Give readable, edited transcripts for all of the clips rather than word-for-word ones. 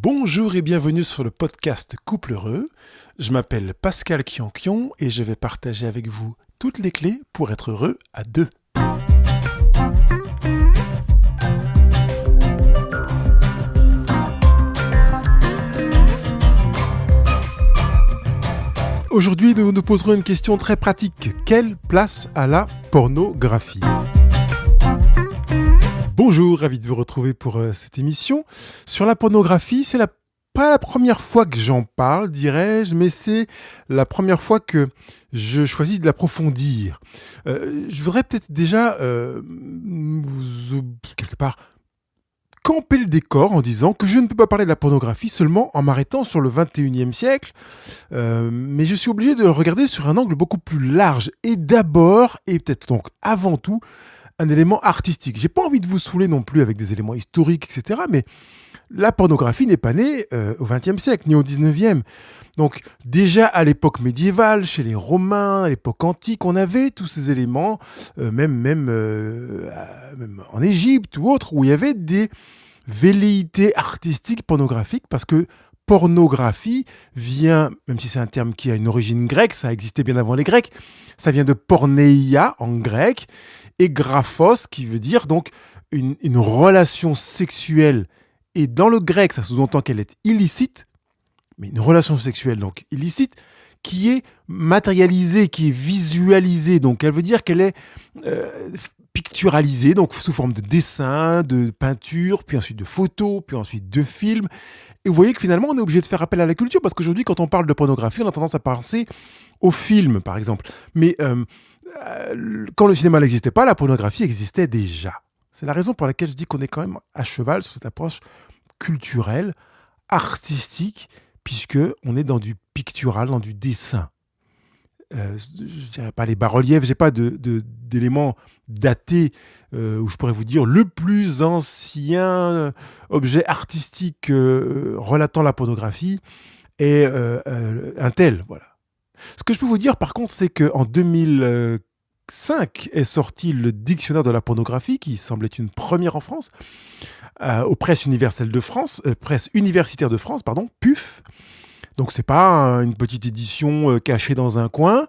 Bonjour et bienvenue sur le podcast Couple Heureux. Je m'appelle Pascal Kiankion et je vais partager avec vous toutes les clés pour être heureux à deux. Aujourd'hui, nous nous poserons une question très pratique. Quelle place a la pornographie ? Bonjour, ravi de vous retrouver pour cette émission. Sur la pornographie, c'est pas la première fois que j'en parle, dirais-je, mais c'est la première fois que je choisis de l'approfondir. Je voudrais peut-être déjà, quelque part, camper le décor en disant que je ne peux pas parler de la pornographie seulement en m'arrêtant sur le 21e siècle, mais je suis obligé de le regarder sur un angle beaucoup plus large. Et d'abord, et peut-être donc avant tout, un élément artistique. J'ai pas envie de vous saouler non plus avec des éléments historiques, etc. Mais la pornographie n'est pas née au XXe siècle, ni au XIXe. Donc déjà à l'époque médiévale, chez les Romains, à l'époque antique, on avait tous ces éléments, même en Égypte ou autre, où il y avait des velléités artistiques pornographiques, parce que pornographie vient, même si c'est un terme qui a une origine grecque, ça existait bien avant les Grecs, ça vient de porneia en grec, et graphos qui veut dire donc une relation sexuelle. Et dans le grec, ça sous-entend qu'elle est illicite, mais une relation sexuelle donc illicite, qui est matérialisée, qui est visualisée. Donc elle veut dire qu'elle est picturalisée, donc sous forme de dessin, de peinture, puis ensuite de photos, puis ensuite de films. Et vous voyez que finalement, on est obligé de faire appel à la culture, parce qu'aujourd'hui, quand on parle de pornographie, on a tendance à penser au film, par exemple. Mais quand le cinéma n'existait pas, la pornographie existait déjà. C'est la raison pour laquelle je dis qu'on est quand même à cheval sur cette approche culturelle, artistique, puisqu'on est dans du pictural, dans du dessin. Je ne dirais pas les bas-reliefs, j'ai pas d'éléments datés où je pourrais vous dire le plus ancien objet artistique relatant la pornographie est un tel, voilà. Ce que je peux vous dire par contre, c'est qu'en 2005 est sorti le dictionnaire de la pornographie, qui semble être une première en France, aux presses universitaires de France, PUF. Donc c'est pas une petite édition cachée dans un coin,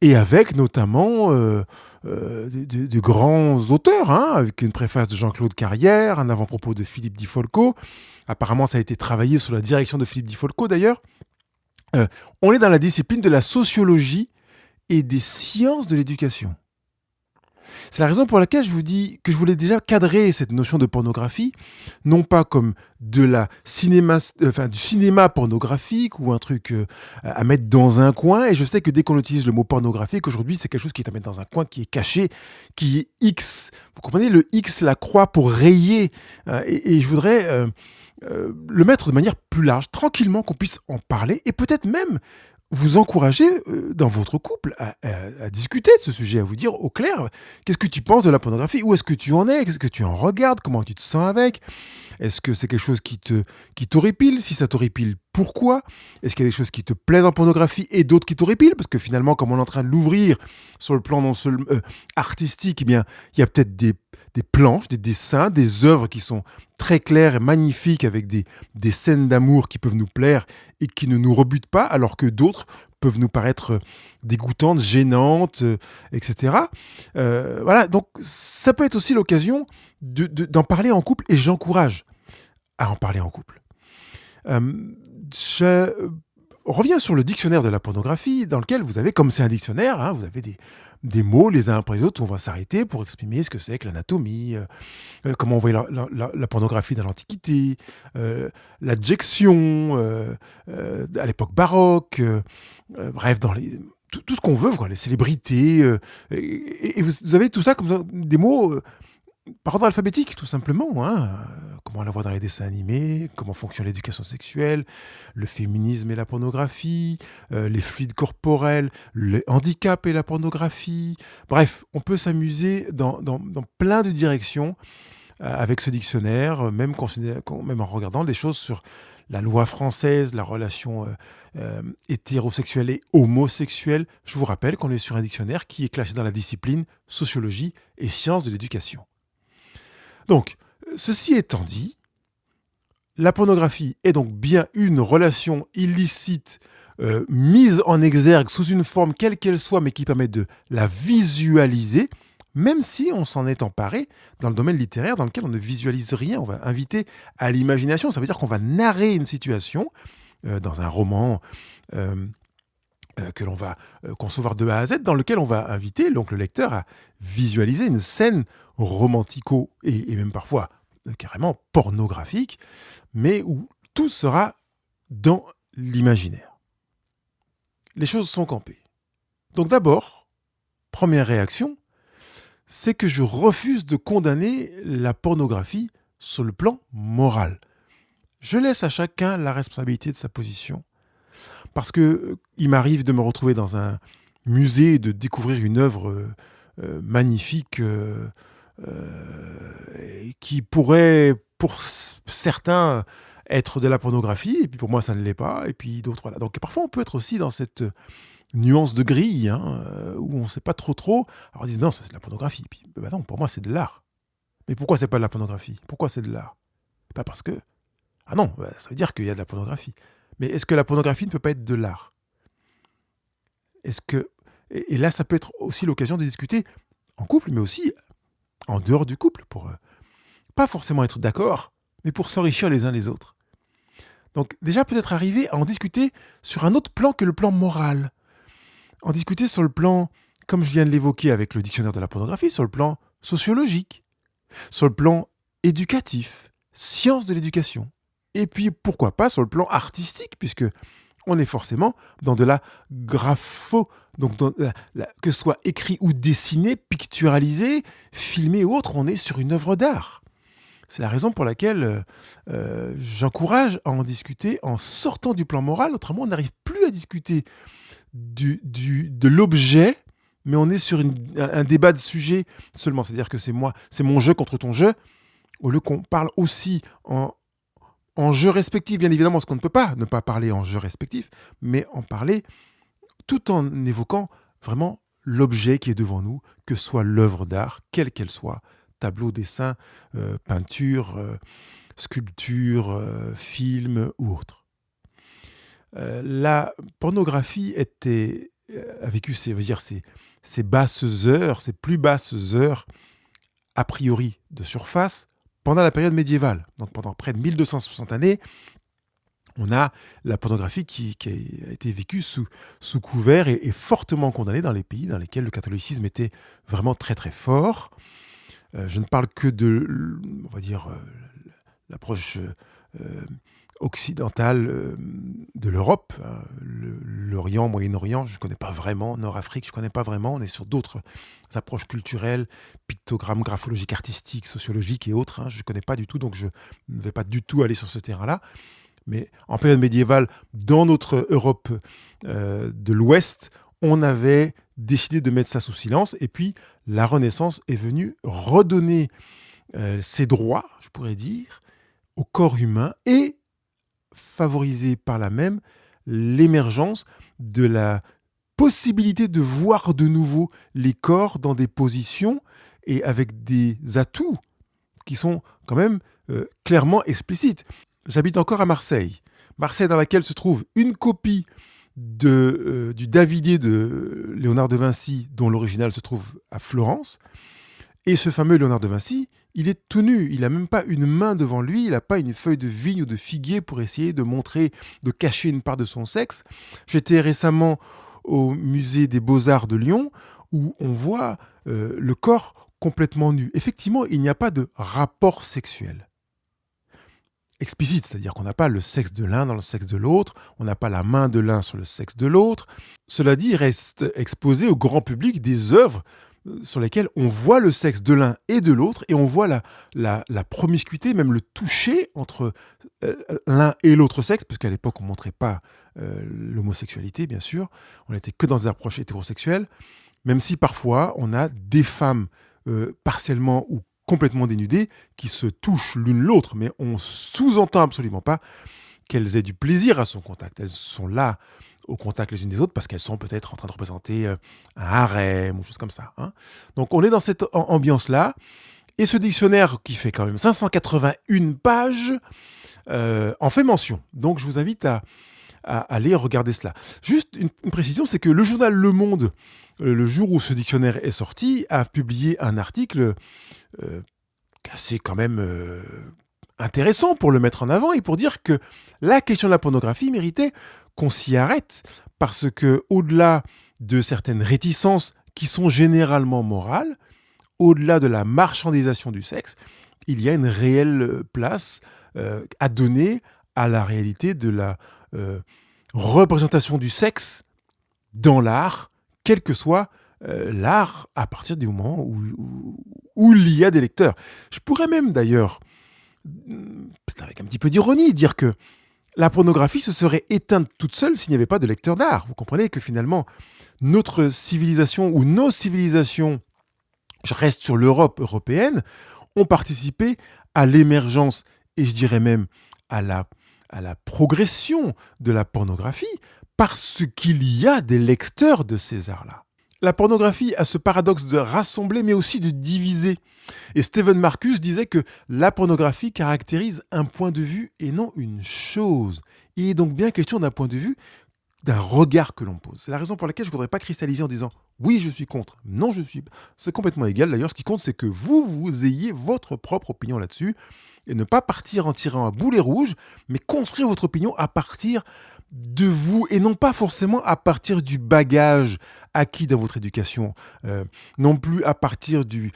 et avec notamment de grands auteurs, avec une préface de Jean-Claude Carrière, un avant-propos de Philippe Di Folco. Apparemment, ça a été travaillé sous la direction de Philippe Di Folco d'ailleurs. On est dans la discipline de la sociologie et des sciences de l'éducation. C'est la raison pour laquelle je vous dis que je voulais déjà cadrer cette notion de pornographie, non pas comme du cinéma pornographique ou un truc à mettre dans un coin. Et je sais que dès qu'on utilise le mot pornographique, aujourd'hui, c'est quelque chose qui est à mettre dans un coin, qui est caché, qui est X. Vous comprenez, le X, la croix pour rayer. Et je voudrais le mettre de manière plus large, tranquillement, qu'on puisse en parler et peut-être même vous encourager dans votre couple à discuter de ce sujet, à vous dire au clair, qu'est-ce que tu penses de la pornographie ? Où est-ce que tu en es ? Qu'est-ce que tu en regardes ? Comment tu te sens avec ? Est-ce que c'est quelque chose qui t'horripile ? Si ça t'horripile, pourquoi ? Est-ce qu'il y a des choses qui te plaisent en pornographie et d'autres qui t'horripilent ? Parce que finalement, comme on est en train de l'ouvrir sur le plan artistique, eh bien, il y a peut-être des planches, des dessins, des œuvres qui sont très claires et magnifiques, avec des scènes d'amour qui peuvent nous plaire et qui ne nous rebutent pas, alors que d'autres peuvent nous paraître dégoûtantes, gênantes, etc. Voilà, donc ça peut être aussi l'occasion d'en parler en couple, et j'encourage à en parler en couple. Je reviens sur le dictionnaire de la pornographie, dans lequel vous avez, comme c'est un dictionnaire, vous avez des mots les uns après les autres, où on va s'arrêter pour exprimer ce que c'est que l'anatomie, comment on voyait la pornographie dans l'Antiquité, l'adjection, à l'époque baroque, bref, dans tout ce qu'on veut, les célébrités, et vous avez tout ça comme ça, des mots par ordre alphabétique, tout simplement. Comment on la voit dans les dessins animés, comment fonctionne l'éducation sexuelle, le féminisme et la pornographie, les fluides corporels, le handicap et la pornographie. Bref, on peut s'amuser dans plein de directions avec ce dictionnaire, même en regardant des choses sur la loi française, la relation hétérosexuelle et homosexuelle. Je vous rappelle qu'on est sur un dictionnaire qui est classé dans la discipline sociologie et sciences de l'éducation. Donc, ceci étant dit, La pornographie est donc bien une relation illicite mise en exergue sous une forme quelle qu'elle soit, mais qui permet de la visualiser, même si on s'en est emparé dans le domaine littéraire dans lequel on ne visualise rien. On va inviter à l'imagination, ça veut dire qu'on va narrer une situation dans un roman que l'on va concevoir de A à Z, dans lequel on va inviter donc le lecteur à visualiser une scène romantico et même parfois carrément pornographique, mais où tout sera dans l'imaginaire. Les choses sont campées. Donc d'abord, première réaction, c'est que je refuse de condamner la pornographie sur le plan moral. Je laisse à chacun la responsabilité de sa position. Parce que il m'arrive de me retrouver dans un musée, de découvrir une œuvre magnifique qui pourrait, pour certains, être de la pornographie, et puis pour moi, ça ne l'est pas, et puis d'autres, voilà. Donc parfois, on peut être aussi dans cette nuance de grille, où on ne sait pas trop. Alors ils disent, non, ça c'est de la pornographie. Puis, bah non, pour moi, c'est de l'art. Mais pourquoi c'est pas de la pornographie? Pourquoi c'est de l'art? Pas parce que... Ah non, bah, ça veut dire qu'il y a de la pornographie. Mais est-ce que la pornographie ne peut pas être de l'art? Est-ce que... Et là, ça peut être aussi l'occasion de discuter en couple, mais aussi en dehors du couple, pour pas forcément être d'accord, mais pour s'enrichir les uns les autres. Donc déjà, peut-être arriver à en discuter sur un autre plan que le plan moral. En discuter sur le plan, comme je viens de l'évoquer avec le dictionnaire de la pornographie, sur le plan sociologique, sur le plan éducatif, sciences de l'éducation. Et puis, pourquoi pas sur le plan artistique, puisque on est forcément dans de la grapho, donc que ce soit écrit ou dessiné, picturalisé, filmé ou autre, on est sur une œuvre d'art. C'est la raison pour laquelle j'encourage à en discuter en sortant du plan moral. Autrement, on n'arrive plus à discuter de l'objet, mais on est sur un débat de sujet seulement. C'est-à-dire que c'est mon jeu contre ton jeu, au lieu qu'on parle aussi en jeu respectif, bien évidemment, ce qu'on ne peut pas, ne pas parler en jeu respectif, mais en parler tout en évoquant vraiment l'objet qui est devant nous, que soit l'œuvre d'art, quelle qu'elle soit, tableau, dessin, peinture, sculpture, film ou autre. La pornographie a vécu ses basses heures, ses plus basses heures, a priori de surface, pendant la période médiévale. Donc pendant près de 1260 années, on a la pornographie qui a été vécue sous couvert et fortement condamnée dans les pays dans lesquels le catholicisme était vraiment très très fort. Je ne parle que de, on va dire, l'approche occidentale de l'Europe, l'Orient, Moyen-Orient, je ne connais pas vraiment, Nord-Afrique, je ne connais pas vraiment, on est sur d'autres approches culturelles, pictogrammes, graphologiques, artistiques, sociologiques et autres, je ne connais pas du tout, donc je ne vais pas du tout aller sur ce terrain-là. Mais en période médiévale, dans notre Europe de l'Ouest, on avait décidé de mettre ça sous silence, et puis la Renaissance est venue redonner ses droits, je pourrais dire, au corps humain et favoriser par là même l'émergence de la possibilité de voir de nouveau les corps dans des positions et avec des atouts qui sont quand même clairement explicites. J'habite encore à Marseille. Marseille dans laquelle se trouve une copie du Davidé de Léonard de Vinci, dont l'original se trouve à Florence. Et ce fameux Léonard de Vinci, il est tout nu, il n'a même pas une main devant lui, il n'a pas une feuille de vigne ou de figuier pour essayer de montrer, de cacher une part de son sexe. J'étais récemment au musée des Beaux-Arts de Lyon, où on voit le corps complètement nu. Effectivement, il n'y a pas de rapport sexuel explicite, c'est-à-dire qu'on n'a pas le sexe de l'un dans le sexe de l'autre, on n'a pas la main de l'un sur le sexe de l'autre. Cela dit, il reste exposé au grand public des œuvres sur lesquelles on voit le sexe de l'un et de l'autre, et on voit la promiscuité, même le toucher entre l'un et l'autre sexe, parce qu'à l'époque, on ne montrait pas l'homosexualité, bien sûr, on n'était que dans des approches hétérosexuelles, même si parfois, on a des femmes partiellement ou complètement dénudées qui se touchent l'une l'autre, mais on sous-entend absolument pas qu'elles aient du plaisir à son contact. Elles sont là au contact les unes des autres parce qu'elles sont peut-être en train de représenter un harem ou chose comme ça. Donc on est dans cette ambiance-là. Et ce dictionnaire qui fait quand même 581 pages en fait mention. Donc je vous invite à aller regarder cela. Juste une précision, c'est que le journal Le Monde, le jour où ce dictionnaire est sorti, a publié un article assez quand même intéressant pour le mettre en avant et pour dire que la question de la pornographie méritait qu'on s'y arrête parce que au-delà de certaines réticences qui sont généralement morales, au-delà de la marchandisation du sexe, il y a une réelle place à donner à la réalité de la représentation du sexe dans l'art, quel que soit l'art, à partir du moment où il y a des lecteurs. Je pourrais même d'ailleurs, peut-être avec un petit peu d'ironie, dire que la pornographie se serait éteinte toute seule s'il n'y avait pas de lecteurs d'art. Vous comprenez que finalement, notre civilisation ou nos civilisations, je reste sur l'Europe européenne, ont participé à l'émergence et je dirais même à la progression de la pornographie parce qu'il y a des lecteurs de ces arts-là. La pornographie a ce paradoxe de rassembler mais aussi de diviser. Et Stephen Marcus disait que la pornographie caractérise un point de vue et non une chose. Il est donc bien question d'un point de vue, d'un regard que l'on pose. C'est la raison pour laquelle je ne voudrais pas cristalliser en disant « oui, je suis contre ». Non, je suis... C'est complètement égal. D'ailleurs, ce qui compte, c'est que vous ayez votre propre opinion là-dessus et ne pas partir en tirant à boulet rouge, mais construire votre opinion à partir de vous et non pas forcément à partir du bagage acquis dans votre éducation, non plus à partir du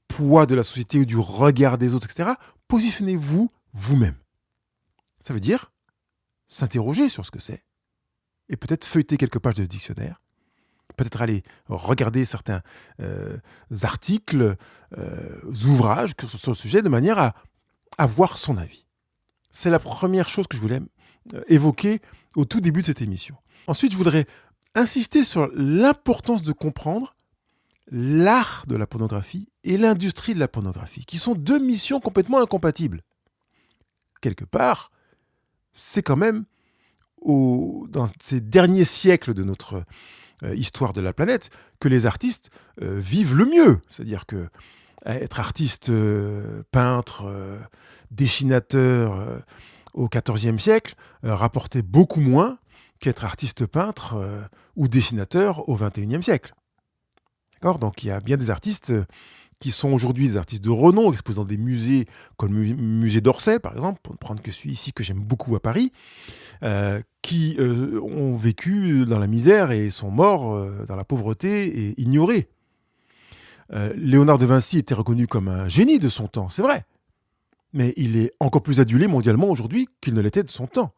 poids de la société ou du regard des autres, etc. Positionnez-vous vous-même. Ça veut dire s'interroger sur ce que c'est et peut-être feuilleter quelques pages de ce dictionnaire, peut-être aller regarder certains articles, ouvrages sur le sujet de manière à avoir son avis. C'est la première chose que je voulais évoquer au tout début de cette émission. Ensuite, je voudrais insister sur l'importance de comprendre l'art de la pornographie et l'industrie de la pornographie, qui sont deux missions complètement incompatibles. Quelque part, c'est quand même, dans ces derniers siècles de notre histoire de la planète, que les artistes vivent le mieux. C'est-à-dire que être artiste, peintre, dessinateur au XIVe siècle rapportait beaucoup moins qu'être artiste peintre ou dessinateur au XXIe siècle. D'accord ? Donc il y a bien des artistes qui sont aujourd'hui des artistes de renom, exposés dans des musées comme le musée d'Orsay, par exemple, pour ne prendre que celui-ci que j'aime beaucoup à Paris, qui ont vécu dans la misère et sont morts dans la pauvreté et ignorés. Léonard de Vinci était reconnu comme un génie de son temps, c'est vrai. Mais il est encore plus adulé mondialement aujourd'hui qu'il ne l'était de son temps.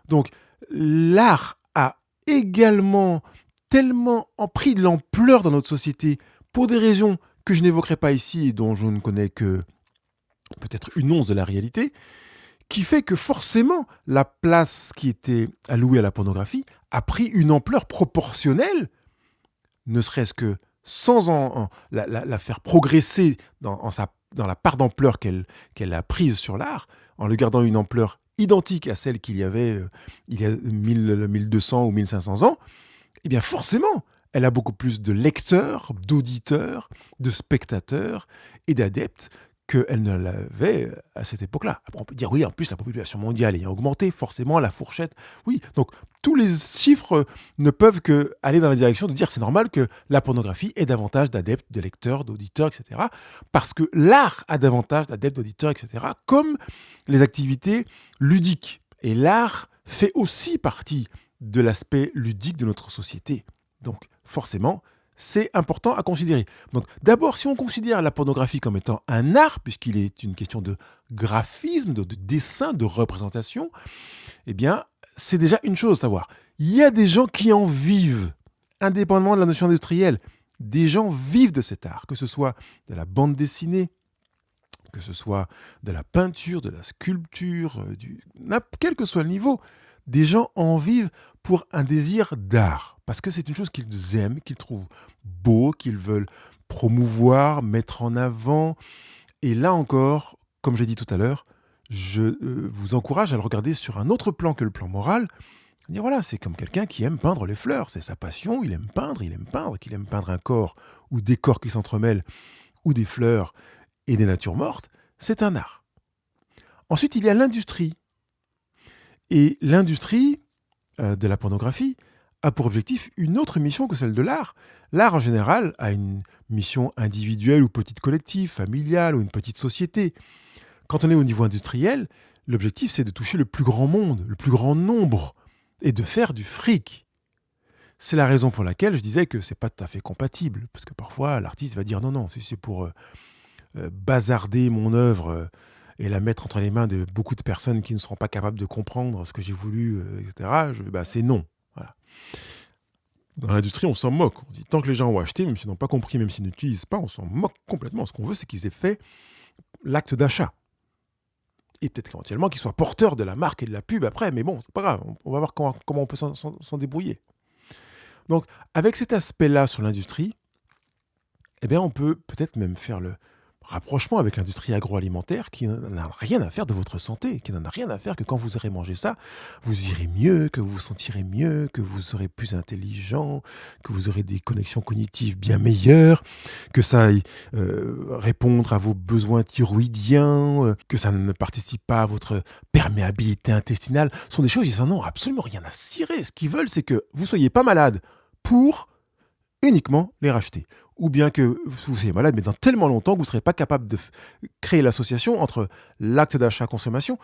Donc, l'art a également tellement pris de l'ampleur dans notre société pour des raisons que je n'évoquerai pas ici et dont je ne connais que peut-être une once de la réalité, qui fait que forcément, la place qui était allouée à la pornographie a pris une ampleur proportionnelle, ne serait-ce que sans la faire progresser dans la part d'ampleur qu'elle a prise sur l'art, en lui gardant une ampleur identique à celle qu'il y avait il y a 1200 ou 1500 ans, eh bien forcément, elle a beaucoup plus de lecteurs, d'auditeurs, de spectateurs et d'adeptes qu'elle ne l'avait à cette époque-là. Après, on peut dire, oui, en plus, la population mondiale ayant augmenté, forcément, la fourchette, oui. Donc, tous les chiffres ne peuvent que aller dans la direction de dire c'est normal que la pornographie ait davantage d'adeptes, de lecteurs, d'auditeurs, etc. Parce que l'art a davantage d'adeptes, d'auditeurs, etc. Comme les activités ludiques. Et l'art fait aussi partie de l'aspect ludique de notre société. Donc, forcément, c'est important à considérer. Donc, d'abord, si on considère la pornographie comme étant un art, puisqu'il est une question de graphisme, de dessin, de représentation, eh bien, c'est déjà une chose à savoir. Il y a des gens qui en vivent, indépendamment de la notion industrielle. Des gens vivent de cet art, que ce soit de la bande dessinée, que ce soit de la peinture, de la sculpture, quel que soit le niveau. Des gens en vivent pour un désir d'art, parce que c'est une chose qu'ils aiment, qu'ils trouvent beau, qu'ils veulent promouvoir, mettre en avant. Et là encore, comme j'ai dit tout à l'heure, je vous encourage à le regarder sur un autre plan que le plan moral. Dire voilà, c'est comme quelqu'un qui aime peindre les fleurs, c'est sa passion, il aime peindre, qu'il aime peindre un corps ou des corps qui s'entremêlent ou des fleurs et des natures mortes, c'est un art. Ensuite, il y a l'industrie. Et l'industrie de la pornographie a pour objectif une autre mission que celle de l'art. L'art, en général, a une mission individuelle ou petite collective, familiale ou une petite société. Quand on est au niveau industriel, l'objectif, c'est de toucher le plus grand monde, le plus grand nombre, et de faire du fric. C'est la raison pour laquelle je disais que c'est pas tout à fait compatible, parce que parfois, l'artiste va dire non, non, si c'est pour bazarder mon œuvre et la mettre entre les mains de beaucoup de personnes qui ne seront pas capables de comprendre ce que j'ai voulu, etc., c'est non. Voilà. Dans l'industrie, on s'en moque. On dit tant que les gens ont acheté, même s'ils n'ont pas compris, même s'ils n'utilisent pas, on s'en moque complètement. Ce qu'on veut, c'est qu'ils aient fait l'acte d'achat. Et peut-être éventuellement qu'ils soient porteurs de la marque et de la pub après, mais bon, c'est pas grave. On va voir comment on peut s'en débrouiller. Donc, avec cet aspect-là sur l'industrie, eh bien, on peut peut-être même faire le rapprochement avec l'industrie agroalimentaire qui n'a rien à faire de votre santé, qui n'en a rien à faire que quand vous aurez mangé ça, vous irez mieux, que vous vous sentirez mieux, que vous serez plus intelligent, que vous aurez des connexions cognitives bien meilleures, que ça aille répondre à vos besoins thyroïdiens, que ça ne participe pas à votre perméabilité intestinale. Ce sont des choses, ils n'en ont absolument rien à cirer. Ce qu'ils veulent, c'est que vous ne soyez pas malade pour uniquement les racheter. Ou bien que vous soyez malade, mais dans tellement longtemps que vous ne serez pas capable de créer l'association entre l'acte d'achat-consommation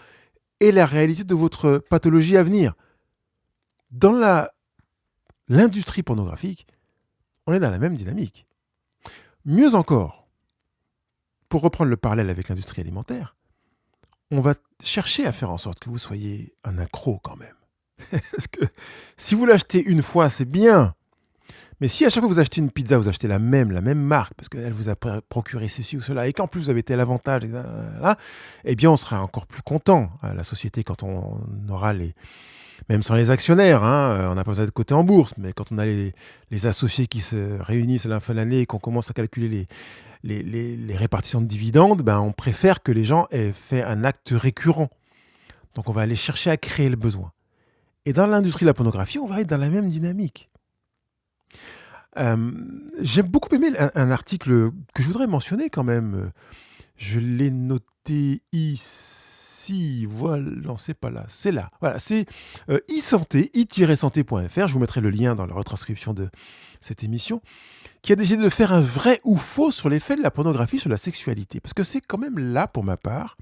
et la réalité de votre pathologie à venir. Dans l'industrie pornographique, on est dans la même dynamique. Mieux encore, pour reprendre le parallèle avec l'industrie alimentaire, on va chercher à faire en sorte que vous soyez un accro quand même. Parce que si vous l'achetez une fois, c'est bien. Mais si à chaque fois que vous achetez une pizza, vous achetez la même marque, parce qu'elle vous a procuré ceci ou cela, et qu'en plus vous avez tel avantage, eh bien on sera encore plus content, la société, quand on aura même sans les actionnaires, on n'a pas besoin d'être coté en bourse, mais quand on a les associés qui se réunissent à la fin de l'année et qu'on commence à calculer les répartitions de dividendes, on préfère que les gens aient fait un acte récurrent. Donc on va aller chercher à créer le besoin. Et dans l'industrie de la pornographie, on va être dans la même dynamique. J'ai beaucoup aimé un article que je voudrais mentionner quand même. Je l'ai noté ici. Voilà, non, c'est pas là, c'est là. Voilà, c'est e-santé, i-santé.fr. Je vous mettrai le lien dans la retranscription de cette émission, qui a décidé de faire un vrai ou faux sur l'effet de la pornographie sur la sexualité. Parce que c'est quand même là, pour ma part,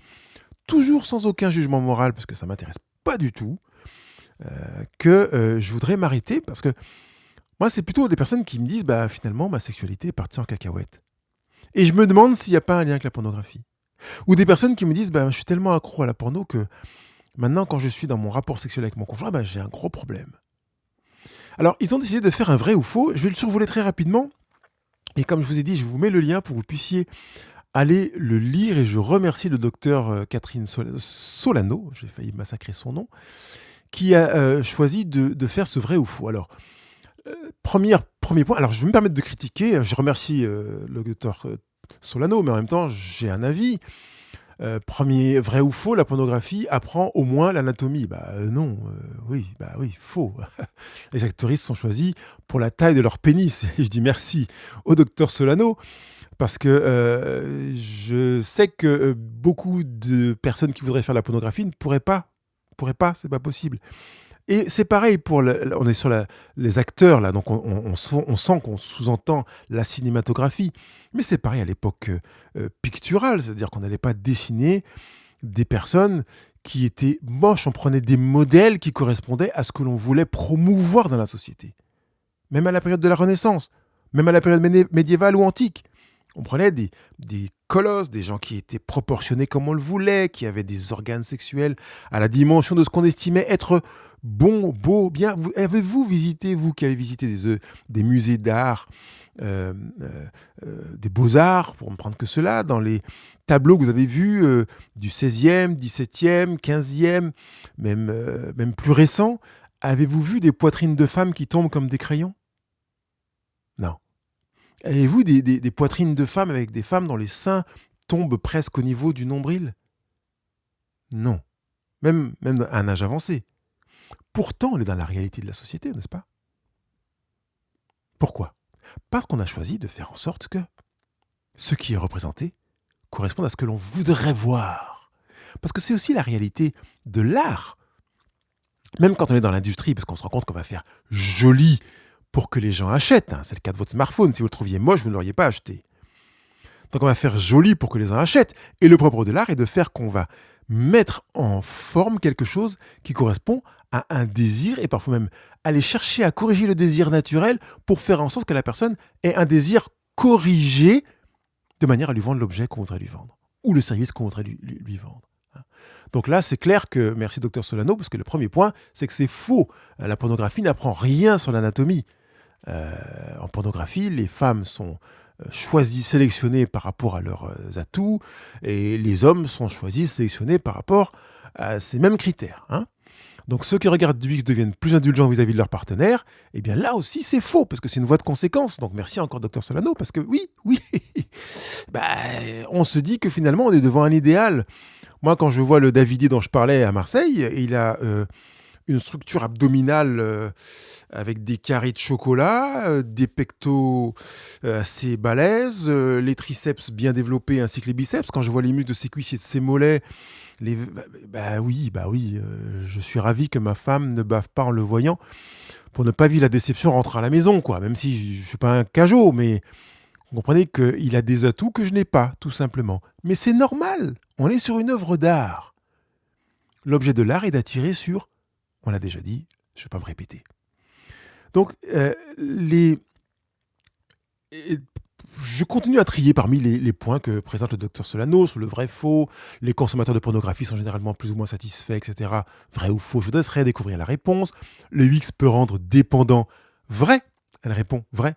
toujours sans aucun jugement moral, parce que ça m'intéresse pas du tout, que je voudrais m'arrêter, parce que moi, c'est plutôt des personnes qui me disent finalement, ma sexualité est partie en cacahuète. Et je me demande s'il n'y a pas un lien avec la pornographie. Ou des personnes qui me disent je suis tellement accro à la porno que maintenant, quand je suis dans mon rapport sexuel avec mon conjoint, j'ai un gros problème. Alors, ils ont décidé de faire un vrai ou faux. Je vais le survoler très rapidement. Et comme je vous ai dit, je vous mets le lien pour que vous puissiez aller le lire. Et je remercie le docteur Catherine Solano, j'ai failli massacrer son nom, qui a choisi de faire ce vrai ou faux. Alors, premier point, alors je vais me permettre de critiquer, je remercie le docteur Solano, mais en même temps j'ai un avis. Premier, vrai ou faux, la pornographie apprend au moins l'anatomie. Non, oui, faux. Les actrices sont choisies pour la taille de leur pénis. Et je dis merci au docteur Solano, parce que je sais que beaucoup de personnes qui voudraient faire la pornographie ne pourraient pas, c'est pas possible. Et c'est pareil on est sur les acteurs là, donc on sent qu'on sous-entend la cinématographie. Mais c'est pareil à l'époque picturale, c'est-à-dire qu'on n'allait pas dessiner des personnes qui étaient moches, on prenait des modèles qui correspondaient à ce que l'on voulait promouvoir dans la société. Même à la période de la Renaissance, même à la période médiévale ou antique. On prenait des colosses, des gens qui étaient proportionnés comme on le voulait, qui avaient des organes sexuels à la dimension de ce qu'on estimait être bon, beau, bien. Avez-vous visité, vous qui avez visité des musées d'art, des beaux-arts, pour ne prendre que cela, dans les tableaux que vous avez vus du 16e, 17e, 15e, même plus récents, avez-vous vu des poitrines de femmes qui tombent comme des crayons ? Non. Avez-vous des poitrines de femmes avec des femmes dont les seins tombent presque au niveau du nombril ? Non. Même à un âge avancé. Pourtant, on est dans la réalité de la société, n'est-ce pas ? Pourquoi ? Parce qu'on a choisi de faire en sorte que ce qui est représenté corresponde à ce que l'on voudrait voir. Parce que c'est aussi la réalité de l'art. Même quand on est dans l'industrie, parce qu'on se rend compte qu'on va faire joli pour que les gens achètent. C'est le cas de votre smartphone. Si vous le trouviez moche, vous ne l'auriez pas acheté. Donc on va faire joli pour que les gens achètent. Et le propre de l'art est de faire qu'on va mettre en forme quelque chose qui correspond à un désir et parfois même aller chercher à corriger le désir naturel pour faire en sorte que la personne ait un désir corrigé de manière à lui vendre l'objet qu'on voudrait lui vendre ou le service qu'on voudrait lui vendre. Donc là, c'est clair que, merci Dr Solano, parce que le premier point, c'est que c'est faux. La pornographie n'apprend rien sur l'anatomie. En pornographie, les femmes sont choisies, sélectionnées par rapport à leurs atouts, et les hommes sont choisis, sélectionnés par rapport à ces mêmes critères. Donc ceux qui regardent du X deviennent plus indulgents vis-à-vis de leur partenaire, et bien là aussi c'est faux, parce que c'est une voie de conséquence. Donc merci encore Dr Solano, parce que oui, on se dit que finalement on est devant un idéal. Moi quand je vois le Davidé dont je parlais à Marseille, il a une structure abdominale avec des carrés de chocolat, des pectoraux assez balèzes, les triceps bien développés ainsi que les biceps. Quand je vois les muscles de ses cuisses et de ses mollets, oui, je suis ravi que ma femme ne bave pas en le voyant pour ne pas vivre la déception rentrer à la maison, quoi. Même si je ne suis pas un cajot, mais vous comprenez qu'il a des atouts que je n'ai pas, tout simplement. Mais c'est normal, on est sur une œuvre d'art. L'objet de l'art est d'attirer sur, on l'a déjà dit, je ne vais pas me répéter. Donc, je continue à trier parmi les points que présente le docteur Solano sur le vrai-faux. Les consommateurs de pornographie sont généralement plus ou moins satisfaits, etc. Vrai ou faux, je vous laisserai découvrir la réponse. Le X peut rendre dépendant. Vrai. Elle répond vrai.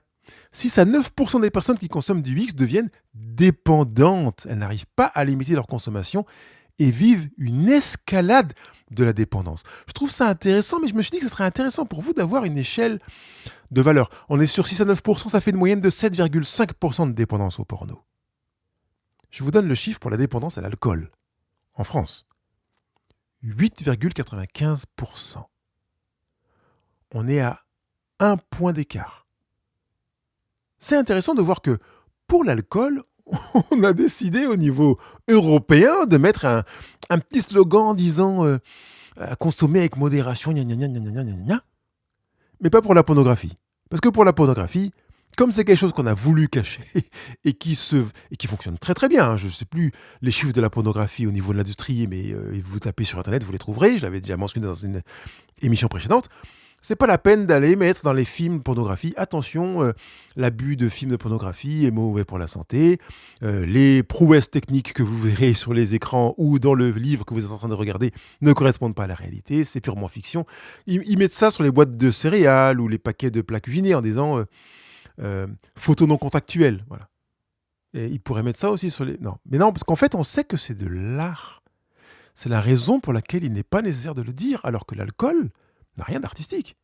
6 à 9% des personnes qui consomment du X deviennent dépendantes. Elles n'arrivent pas à limiter leur consommation et vivent une escalade de la dépendance. Je trouve ça intéressant, mais je me suis dit que ce serait intéressant pour vous d'avoir une échelle de valeur. On est sur 6 à 9%, ça fait une moyenne de 7,5% de dépendance au porno. Je vous donne le chiffre pour la dépendance à l'alcool. En France, 8,95%. On est à 1 point d'écart. C'est intéressant de voir que pour l'alcool, on a décidé au niveau européen de mettre un petit slogan en disant à consommer avec modération, gna gna gna gna gna gna gna, mais pas pour la pornographie. Parce que pour la pornographie, comme c'est quelque chose qu'on a voulu cacher et qui fonctionne très très bien, je ne sais plus les chiffres de la pornographie au niveau de l'industrie, mais vous tapez sur Internet, vous les trouverez, je l'avais déjà mentionné dans une émission précédente. C'est pas la peine d'aller mettre dans les films pornographie, attention, l'abus de films de pornographie est mauvais pour la santé, les prouesses techniques que vous verrez sur les écrans ou dans le livre que vous êtes en train de regarder ne correspondent pas à la réalité, c'est purement fiction. Ils mettent ça sur les boîtes de céréales ou les paquets de plats cuisinés en disant photos non contractuelles, voilà. Et ils pourraient mettre ça aussi sur les... Non, mais non, parce qu'en fait, on sait que c'est de l'art. C'est la raison pour laquelle il n'est pas nécessaire de le dire, alors que l'alcool n'a rien d'artistique.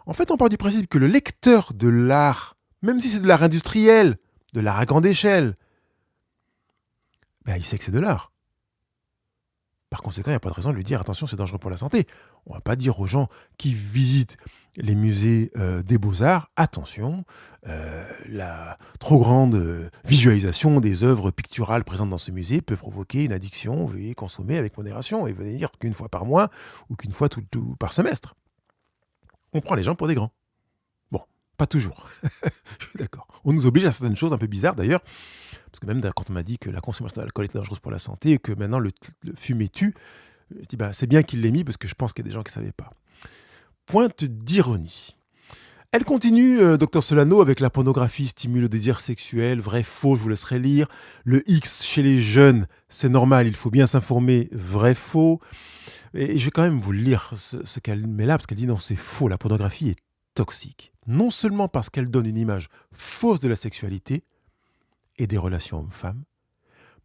En fait, on part du principe que le lecteur de l'art, même si c'est de l'art industriel, de l'art à grande échelle, il sait que c'est de l'art. Par conséquent, il n'y a pas de raison de lui dire « attention, c'est dangereux pour la santé ». On ne va pas dire aux gens qui visitent les musées des beaux-arts « attention, la trop grande visualisation des œuvres picturales présentes dans ce musée peut provoquer une addiction, veuillez consommer avec modération et venir qu'une fois par mois ou qu'une fois tout par semestre ». On prend les gens pour des grands. Bon, pas toujours. Je suis d'accord. On nous oblige à certaines choses un peu bizarres d'ailleurs, parce que même quand on m'a dit que la consommation d'alcool était dangereuse pour la santé et que maintenant le fumer tue, je dis c'est bien qu'il l'ait mis parce que je pense qu'il y a des gens qui ne savaient pas. Pointe d'ironie. Elle continue, Dr Solano, avec la pornographie stimule le désir sexuel, vrai, faux, je vous laisserai lire. Le X chez les jeunes, c'est normal, il faut bien s'informer, vrai, faux. Et je vais quand même vous lire ce qu'elle met là, parce qu'elle dit non, c'est faux, la pornographie est toxique. Non seulement parce qu'elle donne une image fausse de la sexualité et des relations hommes-femmes,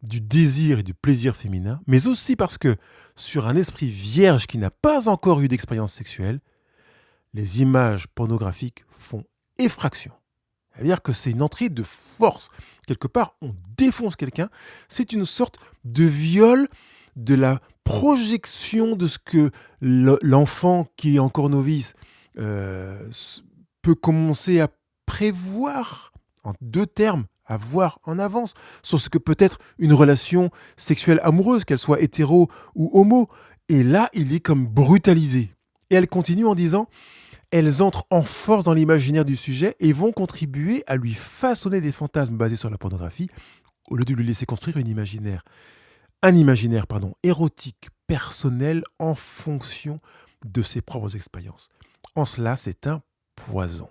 du désir et du plaisir féminin, mais aussi parce que, sur un esprit vierge qui n'a pas encore eu d'expérience sexuelle, les images pornographiques font effraction. C'est-à-dire que c'est une entrée de force. Quelque part, on défonce quelqu'un. C'est une sorte de viol de la projection de ce que l'enfant qui est encore novice peut commencer à prévoir en 2 termes, à voir en avance sur ce que peut être une relation sexuelle amoureuse, qu'elle soit hétéro ou homo. Et là, il est comme brutalisé. Et elle continue en disant, elles entrent en force dans l'imaginaire du sujet et vont contribuer à lui façonner des fantasmes basés sur la pornographie au lieu de lui laisser construire un imaginaire érotique, personnel, en fonction de ses propres expériences. En cela, c'est un poison.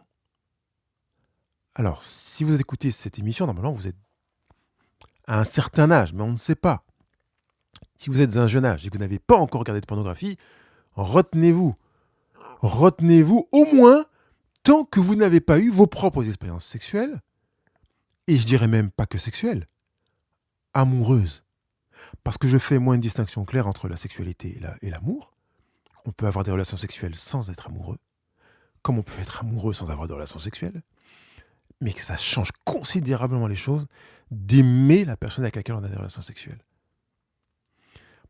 Alors, si vous écoutez cette émission, normalement, vous êtes à un certain âge, mais on ne sait pas. Si vous êtes à un jeune âge et que vous n'avez pas encore regardé de pornographie, retenez-vous. Retenez-vous au moins tant que vous n'avez pas eu vos propres expériences sexuelles, et je dirais même pas que sexuelles, amoureuses. Parce que je fais moins une distinction claire entre la sexualité et l'amour. On peut avoir des relations sexuelles sans être amoureux, comme on peut être amoureux sans avoir de relations sexuelles, mais que ça change considérablement les choses d'aimer la personne avec laquelle on a des relations sexuelles.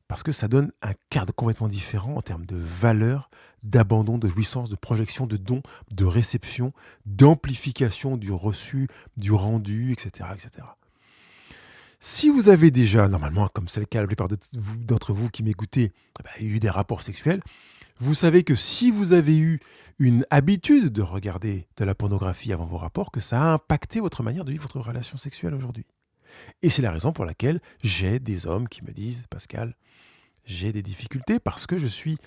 Parce que ça donne un cadre complètement différent en termes de valeur, d'abandon, de jouissance, de projection, de don, de réception, d'amplification du reçu, du rendu, etc., etc. Si vous avez déjà, normalement, comme c'est le cas la plupart d'entre vous qui m'écoutez, eu des rapports sexuels, vous savez que si vous avez eu une habitude de regarder de la pornographie avant vos rapports, que ça a impacté votre manière de vivre votre relation sexuelle aujourd'hui. Et c'est la raison pour laquelle j'ai des hommes qui me disent « Pascal, j'ai des difficultés parce que je suis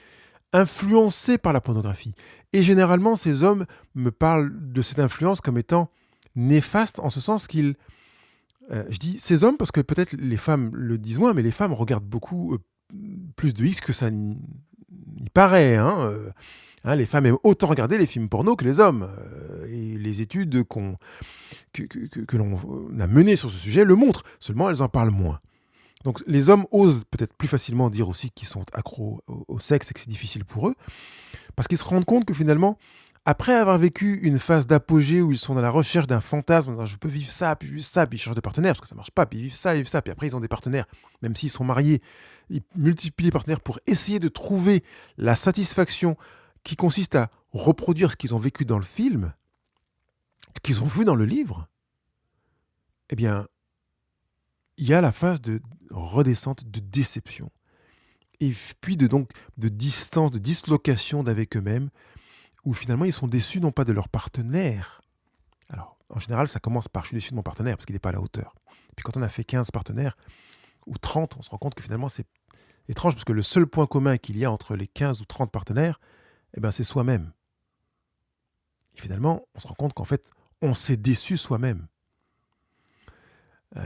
influencé par la pornographie. » Et généralement, ces hommes me parlent de cette influence comme étant néfaste en ce sens qu'ils... je dis ces hommes parce que peut-être les femmes le disent moins, mais les femmes regardent beaucoup plus de X que ça n'y paraît. Les femmes aiment autant regarder les films porno que les hommes. Et les études que l'on a menées sur ce sujet le montrent. Seulement, elles en parlent moins. Donc les hommes osent peut-être plus facilement dire aussi qu'ils sont accros au sexe et que c'est difficile pour eux, parce qu'ils se rendent compte que finalement, après avoir vécu une phase d'apogée où ils sont dans la recherche d'un fantasme, je peux vivre ça, puis ils changent de partenaire, parce que ça marche pas, puis ils vivent ça, puis après ils ont des partenaires, même s'ils sont mariés, ils multiplient les partenaires pour essayer de trouver la satisfaction qui consiste à reproduire ce qu'ils ont vécu dans le film, ce qu'ils ont vu dans le livre. Eh bien, il y a la phase de redescente, de déception. Et puis de distance, de dislocation d'avec eux-mêmes, où finalement ils sont déçus non pas de leur partenaire. Alors, en général, ça commence par « je suis déçu de mon partenaire parce qu'il n'est pas à la hauteur ». Puis quand on a fait 15 partenaires, ou 30, on se rend compte que finalement c'est étrange, parce que le seul point commun qu'il y a entre les 15 ou 30 partenaires, c'est soi-même. Et finalement, on se rend compte qu'en fait, on s'est déçu soi-même.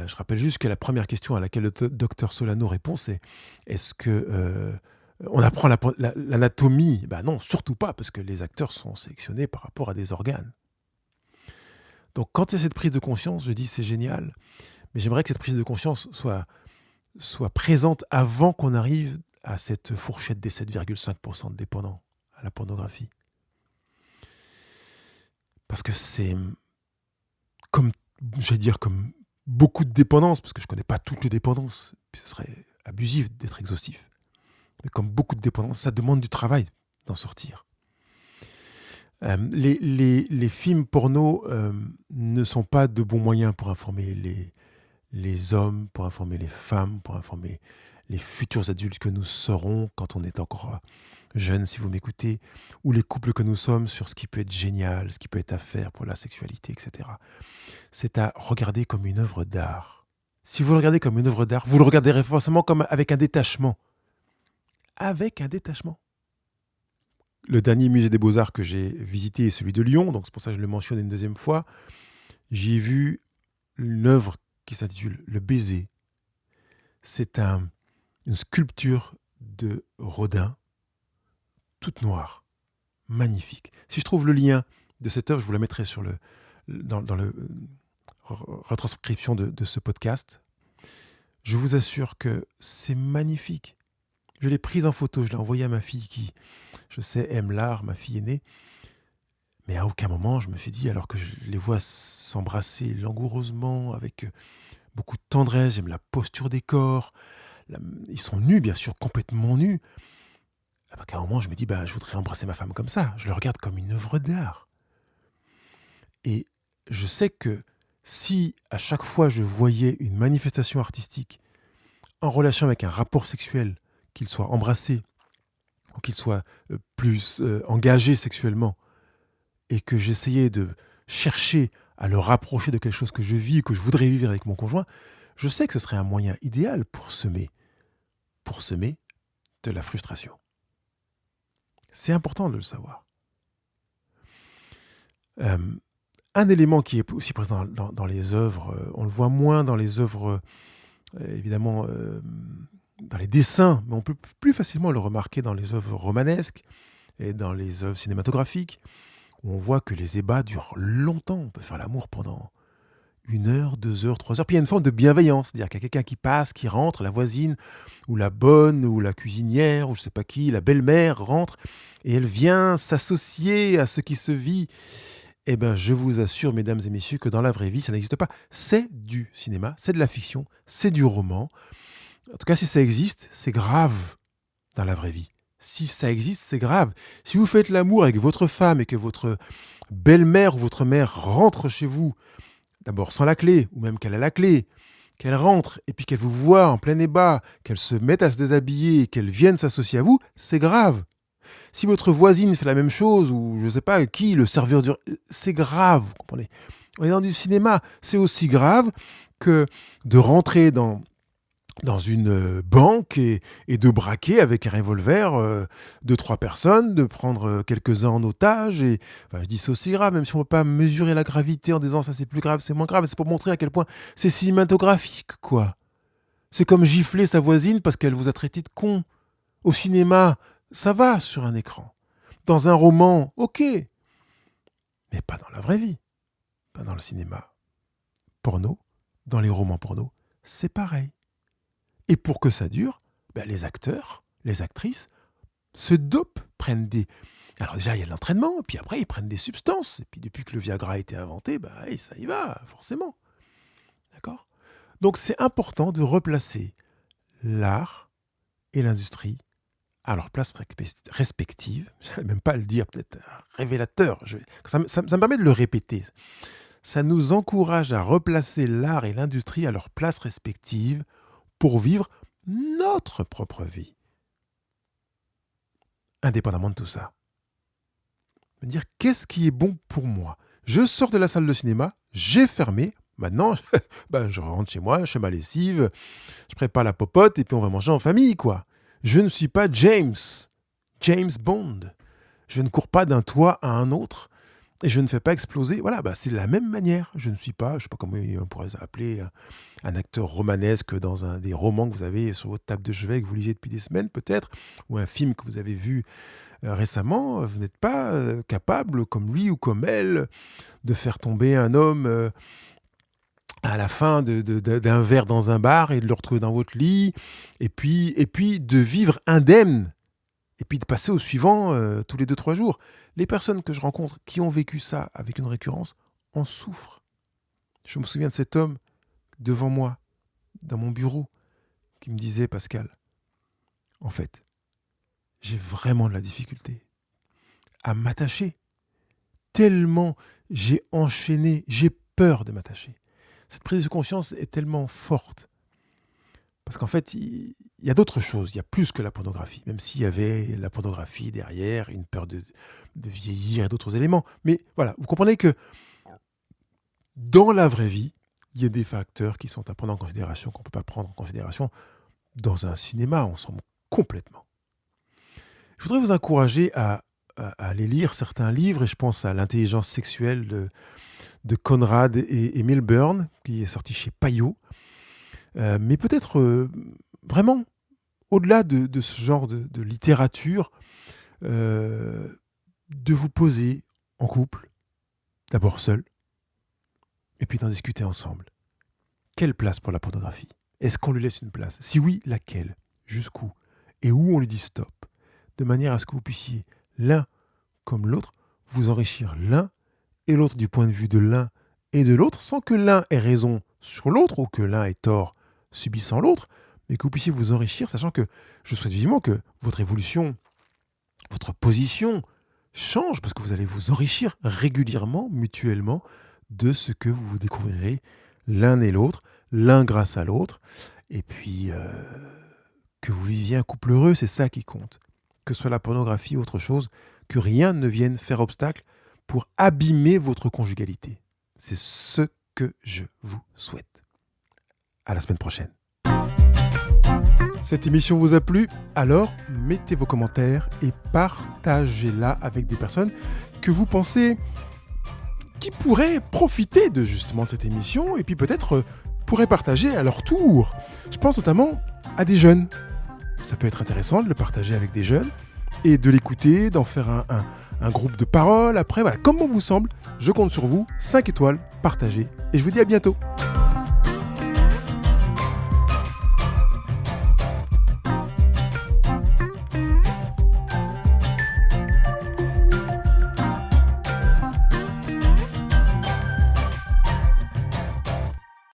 Je rappelle juste que la première question à laquelle le docteur Solano répond, c'est est-ce que on apprend l'anatomie ? Non, surtout pas, parce que les acteurs sont sélectionnés par rapport à des organes. Donc quand il y a cette prise de conscience, je dis c'est génial, mais j'aimerais que cette prise de conscience soit présente avant qu'on arrive à cette fourchette des 7,5% de dépendants à la pornographie. Parce que c'est comme beaucoup de dépendances, parce que je ne connais pas toutes les dépendances, puis ce serait abusif d'être exhaustif. Mais comme beaucoup de dépendances, ça demande du travail d'en sortir. Les films porno ne sont pas de bons moyens pour informer les hommes, pour informer les femmes, pour informer les futurs adultes que nous serons quand on est encore jeune, si vous m'écoutez, ou les couples que nous sommes sur ce qui peut être génial, ce qui peut être à faire pour la sexualité, etc. C'est à regarder comme une œuvre d'art. Si vous le regardez comme une œuvre d'art, vous le regarderez forcément comme avec un détachement. Avec un détachement. Le dernier musée des Beaux-Arts que j'ai visité est celui de Lyon, donc c'est pour ça que je le mentionne une deuxième fois. J'ai vu une œuvre qui s'intitule « Le baiser ». C'est une sculpture de Rodin, toute noire, magnifique. Si je trouve le lien de cette œuvre, je vous la mettrai dans la retranscription de ce podcast. Je vous assure que c'est magnifique. Je l'ai prise en photo, je l'ai envoyée à ma fille qui, je sais, aime l'art, ma fille aînée. Mais à aucun moment, je me suis dit, alors que je les vois s'embrasser langoureusement, avec beaucoup de tendresse, j'aime la posture des corps. Ils sont nus, bien sûr, complètement nus. À un moment, je me dis, je voudrais embrasser ma femme comme ça. Je le regarde comme une œuvre d'art. Et je sais que Si à chaque fois je voyais une manifestation artistique en relation avec un rapport sexuel, qu'il soit embrassé ou qu'il soit plus engagé sexuellement, et que j'essayais de chercher à le rapprocher de quelque chose que je vis, que je voudrais vivre avec mon conjoint, je sais que ce serait un moyen idéal pour semer de la frustration. C'est important de le savoir. Un élément qui est aussi présent dans les œuvres, on le voit moins dans les œuvres, évidemment, dans les dessins, mais on peut plus facilement le remarquer dans les œuvres romanesques et dans les œuvres cinématographiques, où on voit que les ébats durent longtemps. On peut faire l'amour pendant 1 heure, 2 heures, 3 heures. Puis il y a une forme de bienveillance, c'est-à-dire qu'il y a quelqu'un qui passe, qui rentre, la voisine, ou la bonne, ou la cuisinière, ou je ne sais pas qui, la belle-mère rentre, et elle vient s'associer à ce qui se vit. Eh bien, je vous assure, mesdames et messieurs, que dans la vraie vie, ça n'existe pas. C'est du cinéma, c'est de la fiction, c'est du roman. En tout cas, si ça existe, c'est grave dans la vraie vie. Si ça existe, c'est grave. Si vous faites l'amour avec votre femme et que votre belle-mère ou votre mère rentre chez vous, d'abord sans la clé, ou même qu'elle a la clé, qu'elle rentre et puis qu'elle vous voit en plein ébat, qu'elle se mette à se déshabiller et qu'elle vienne s'associer à vous, c'est grave. Si votre voisine fait la même chose, ou je ne sais pas qui, le serveur du... c'est grave, vous comprenez. On est dans du cinéma, c'est aussi grave que de rentrer dans une banque et de braquer avec un revolver 2-3 personnes, de prendre quelques-uns en otage. Et, enfin, je dis c'est aussi grave, même si on ne peut pas mesurer la gravité en disant ça c'est plus grave, c'est moins grave. C'est pour montrer à quel point c'est cinématographique, quoi. C'est comme gifler sa voisine parce qu'elle vous a traité de con. Au cinéma, ça va sur un écran. Dans un roman, ok. Mais pas dans la vraie vie. Pas dans le cinéma porno, dans les romans porno, c'est pareil. Et pour que ça dure, les acteurs, les actrices se dopent, prennent des... Alors déjà, il y a de l'entraînement, puis après, ils prennent des substances. Et puis depuis que le Viagra a été inventé, ça y va, forcément. D'accord ? Donc c'est important de replacer l'art et l'industrie à leur place respective. Je ne vais même pas le dire, peut-être révélateur. Ça me permet de le répéter. Ça nous encourage à replacer l'art et l'industrie à leur place respective pour vivre notre propre vie. Indépendamment de tout ça. Me dire qu'est-ce qui est bon pour moi. Je sors de la salle de cinéma, j'ai fermé. Maintenant, je rentre chez moi, je fais ma lessive, je prépare la popote et puis on va manger en famille, quoi. Je ne suis pas James Bond. Je ne cours pas d'un toit à un autre et je ne fais pas exploser. Voilà, c'est de la même manière. Je ne suis pas, je ne sais pas comment on pourrait appeler un acteur romanesque dans un des romans que vous avez sur votre table de chevet que vous lisez depuis des semaines peut-être, ou un film que vous avez vu récemment. Vous n'êtes pas capable, comme lui ou comme elle, de faire tomber un homme à la fin d'un verre dans un bar et de le retrouver dans votre lit, et puis de vivre indemne, et puis de passer au suivant tous les 2-3 jours. Les personnes que je rencontre qui ont vécu ça avec une récurrence en souffrent. Je me souviens de cet homme devant moi, dans mon bureau, qui me disait, Pascal, en fait, j'ai vraiment de la difficulté à m'attacher. Tellement j'ai enchaîné, j'ai peur de m'attacher. Cette prise de conscience est tellement forte. Parce qu'en fait, il y a d'autres choses, il y a plus que la pornographie. Même s'il y avait la pornographie derrière, une peur de vieillir et d'autres éléments. Mais voilà, vous comprenez que dans la vraie vie, il y a des facteurs qui sont à prendre en considération, qu'on ne peut pas prendre en considération dans un cinéma, on s'en moque complètement. Je voudrais vous encourager à aller lire certains livres, et je pense à L'intelligence sexuelle de Conrad et Milburn, qui est sorti chez Payot. Mais peut-être vraiment, au-delà de ce genre de littérature, de vous poser en couple, d'abord seul, et puis d'en discuter ensemble. Quelle place pour la pornographie ? Est-ce qu'on lui laisse une place ? Si oui, laquelle ? Jusqu'où ? Et où on lui dit stop ? De manière à ce que vous puissiez, l'un comme l'autre, vous enrichir l'un et l'autre du point de vue de l'un et de l'autre, sans que l'un ait raison sur l'autre ou que l'un ait tort subissant l'autre, mais que vous puissiez vous enrichir, sachant que je souhaite vivement que votre évolution, votre position change, parce que vous allez vous enrichir régulièrement, mutuellement, de ce que vous découvrirez l'un et l'autre, l'un grâce à l'autre. Et puis, que vous viviez un couple heureux, c'est ça qui compte. Que ce soit la pornographie ou autre chose, que rien ne vienne faire obstacle pour abîmer votre conjugalité. C'est ce que je vous souhaite. À la semaine prochaine. Cette émission vous a plu? Alors, mettez vos commentaires et partagez-la avec des personnes que vous pensez qui pourraient profiter de justement de cette émission et puis peut-être pourraient partager à leur tour. Je pense notamment à des jeunes. Ça peut être intéressant de le partager avec des jeunes et de l'écouter, d'en faire un groupe de paroles. Après, voilà, comme bon vous semble, je compte sur vous. 5 étoiles, partagez et je vous dis à bientôt.